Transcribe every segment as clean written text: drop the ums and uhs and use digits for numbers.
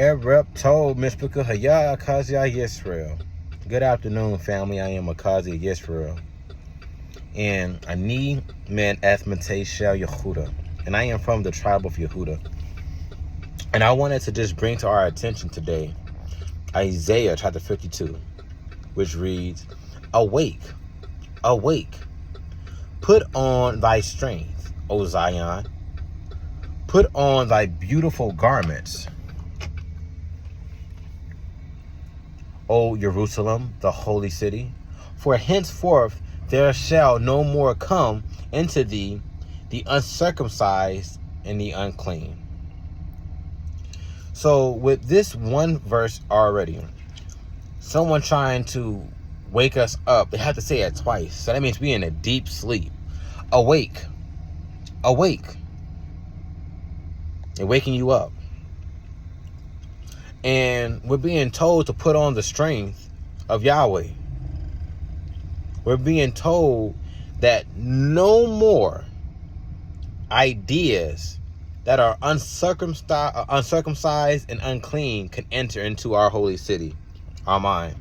Rep told Mispika Haya Akazi Yisrael. Good afternoon, family. I am Akazi Yisrael. And Ani Men Ethmate Shel Yehuda. And I am from the tribe of Yehuda. And I wanted to just bring to our attention today Isaiah chapter 52, which reads, Awake, awake, put on thy strength, O Zion. Put on thy beautiful garments, O Jerusalem, the holy city. For henceforth there shall no more come into thee the uncircumcised and the unclean. So with this one verse already, someone trying to wake us up, they have to say it twice. So that means we in a deep sleep. Awake, awake. They're waking you up. And we're being told to put on the strength of Yahweh. We're being told that no more ideas that are uncircumcised and unclean can enter into our holy city, our mind.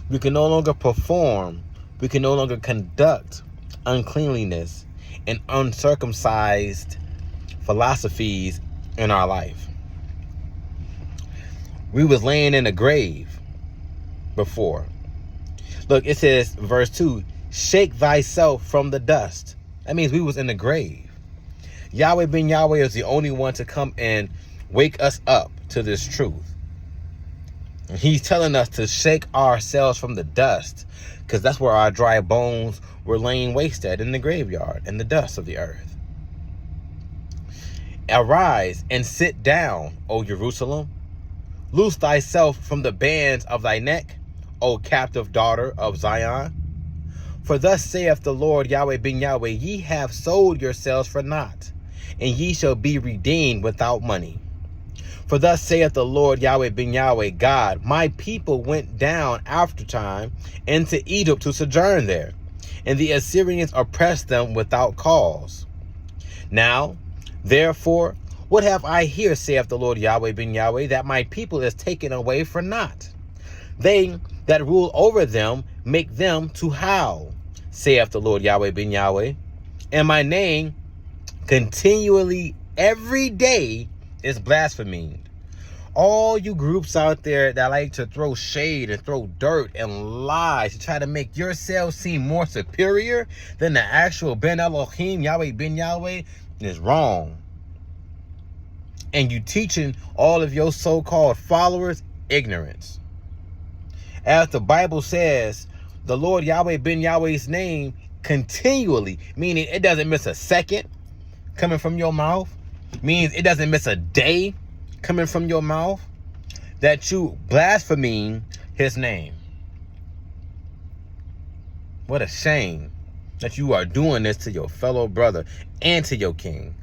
We can no longer perform, we can no longer conduct uncleanliness and uncircumcised philosophies in our life. We was laying in a grave before. Look, it says, verse 2, shake thyself from the dust. That means we was in the grave. Yahweh ben Yahweh is the only one to come and wake us up to this truth. And he's telling us to shake ourselves from the dust, because that's where our dry bones were laying waste at, in the graveyard, in the dust of the earth. Arise and sit down, O Jerusalem. Loose thyself from the bands of thy neck, O captive daughter of Zion. For thus saith the Lord Yahweh ben Yahweh, ye have sold yourselves for naught, and ye shall be redeemed without money. For thus saith the Lord Yahweh ben Yahweh, God, my people went down after time into Egypt to sojourn there, and the Assyrians oppressed them without cause. Now, therefore, what have I here, saith the Lord Yahweh ben Yahweh, that my people is taken away for naught? They that rule over them make them to howl, saith the Lord Yahweh ben Yahweh. And my name continually every day is blasphemed. All you groups out there that like to throw shade and throw dirt and lies to try to make yourselves seem more superior than the actual Ben Elohim, Yahweh ben Yahweh, is wrong. And you teaching all of your so-called followers ignorance. As the Bible says, the Lord Yahweh ben Yahweh's name continually, meaning it doesn't miss a second coming from your mouth, means it doesn't miss a day coming from your mouth, that you blaspheming his name. What a shame that you are doing this to your fellow brother and to your king,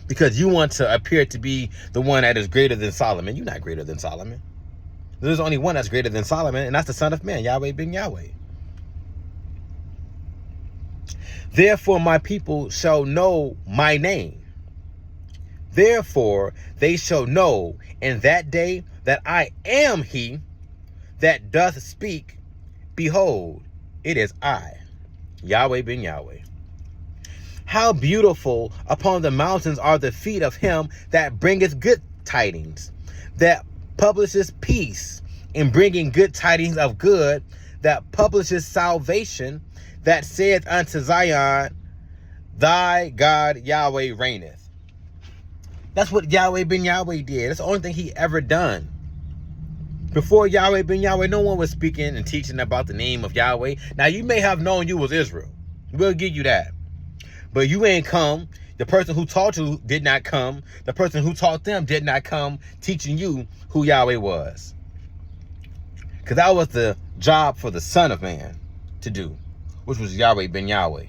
because you want to appear to be the one that is greater than Solomon. You're not greater than Solomon. There's only one that's greater than Solomon, and that's the Son of Man, Yahweh ben Yahweh. Therefore my people shall know my name. Therefore they shall know in that day that I am he that doth speak. Behold, it is I, Yahweh ben Yahweh. How beautiful upon the mountains are the feet of him that bringeth good tidings, that publishes peace, in bringing good tidings of good, that publishes salvation, that saith unto Zion, thy God Yahweh reigneth. That's what Yahweh ben Yahweh did. That's the only thing he ever done. Before Yahweh ben Yahweh, no one was speaking and teaching about the name of Yahweh. Now, you may have known you was Israel. We'll give you that. But you ain't come. The person who taught you did not come. The person who taught them did not come teaching you who Yahweh was. Because that was the job for the Son of Man to do, which was Yahweh ben Yahweh.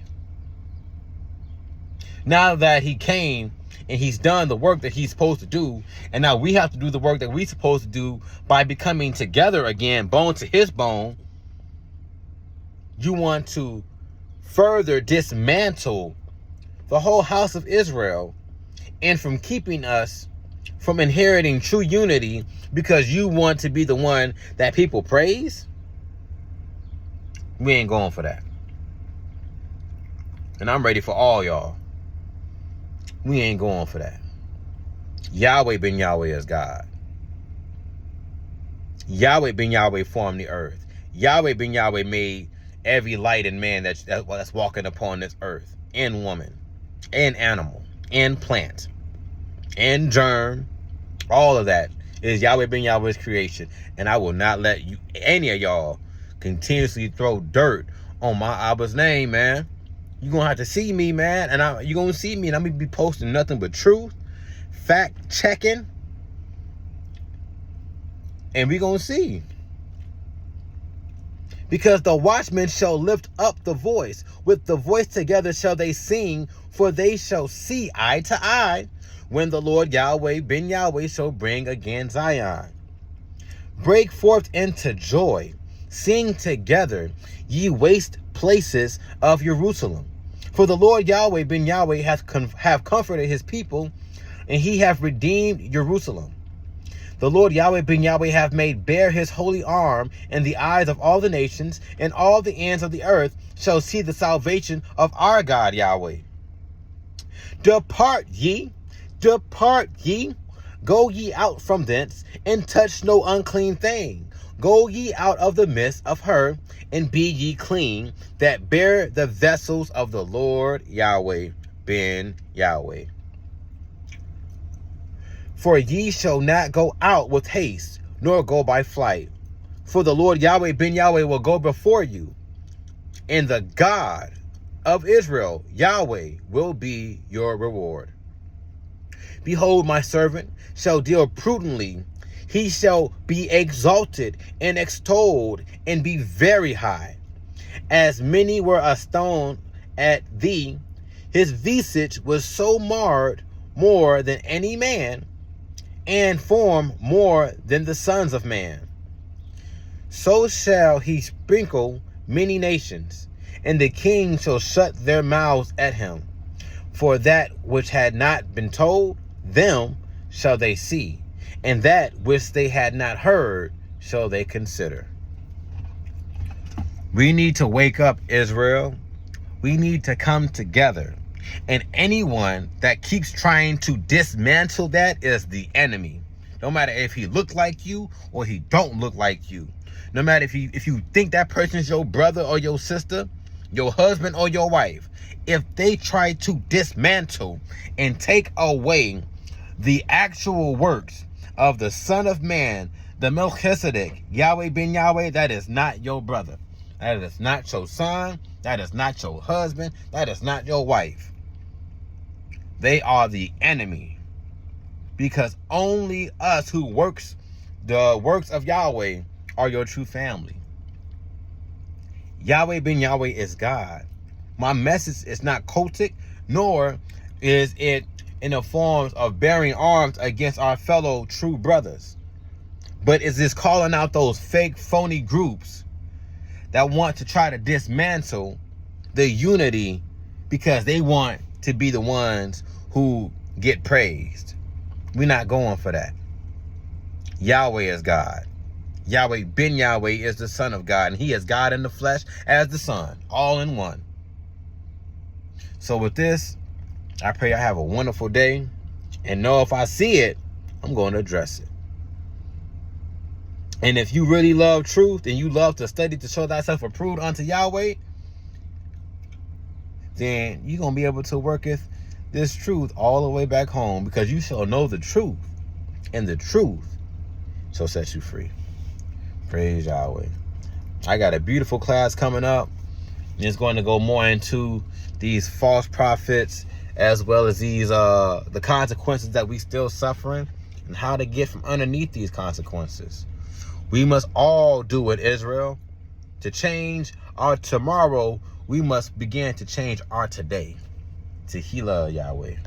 Now that he came and he's done the work that he's supposed to do, and now we have to do the work that we're supposed to do by becoming together again, bone to his bone, you want to further dismantle the whole house of Israel and from keeping us from inheriting true unity because you want to be the one that people praise? We ain't going for that. And I'm ready for all y'all. We ain't going for that. Yahweh ben Yahweh is God. Yahweh ben Yahweh formed the earth. Yahweh ben Yahweh made every light and man that's walking upon this earth, and woman, and animal, and plant, and germ. All of that is Yahweh ben Yahweh's creation. And I will not let you, any of y'all, continuously throw dirt on my Abba's name, man. You're going to have to see me, man. And you're going to see me, and I'm going to be posting nothing but truth, fact checking. And we're going to see. Because the watchmen shall lift up the voice. With the voice together shall they sing, for they shall see eye to eye, when the Lord Yahweh ben Yahweh shall bring again Zion. Break forth into joy. Sing together, ye waste places of Jerusalem. For the Lord Yahweh ben Yahweh have comforted his people, and he hath redeemed Jerusalem. The Lord Yahweh ben Yahweh hath made bare his holy arm in the eyes of all the nations, and all the ends of the earth shall see the salvation of our God Yahweh. Depart ye, go ye out from thence, and touch no unclean thing. Go ye out of the midst of her, and be ye clean, that bear the vessels of the Lord Yahweh ben Yahweh. For ye shall not go out with haste, nor go by flight. For the Lord Yahweh ben Yahweh will go before you, and the God of Israel, Yahweh, will be your reward. Behold, my servant shall deal prudently. He shall be exalted and extolled, and be very high. As many were astonished at thee, his visage was so marred more than any man, and form more than the sons of man. So shall he sprinkle many nations, and the kings shall shut their mouths at him. For that which had not been told them shall they see, and that which they had not heard shall they consider. We need to wake up, Israel. We need to come together. And anyone that keeps trying to dismantle that is the enemy. No matter if he look like you or he don't look like you. No matter if you think that person's your brother or your sister, your husband or your wife. If they try to dismantle and take away the actual works of the Son of Man, the Melchizedek, Yahweh ben Yahweh, that is not your brother. That is not your son. That is not your husband. That is not your wife. They are the enemy, because only us who works the works of Yahweh are your true family. Yahweh ben Yahweh is God. My message is not cultic, nor is it in the forms of bearing arms against our fellow true brothers, but is this calling out those fake, phony groups that want to try to dismantle the unity because they want to be the ones who get praised. We're not going for that. Yahweh is God. Yahweh ben Yahweh is the Son of God, and he is God in the flesh as the Son, all in one. So with this, I pray I have a wonderful day, and know if I see it, I'm going to address it. And if you really love truth and you love to study to show thyself approved unto Yahweh, then you're going to be able to worketh this truth all the way back home, because you shall know the truth, and the truth shall set you free. Praise Yahweh. I got a beautiful class coming up. It's going to go more into these false prophets, as well as these the consequences that we still suffering, and how to get from underneath these consequences. We must all do it, Israel. To change our tomorrow, we must begin to change our today. Tehillah, Yahweh.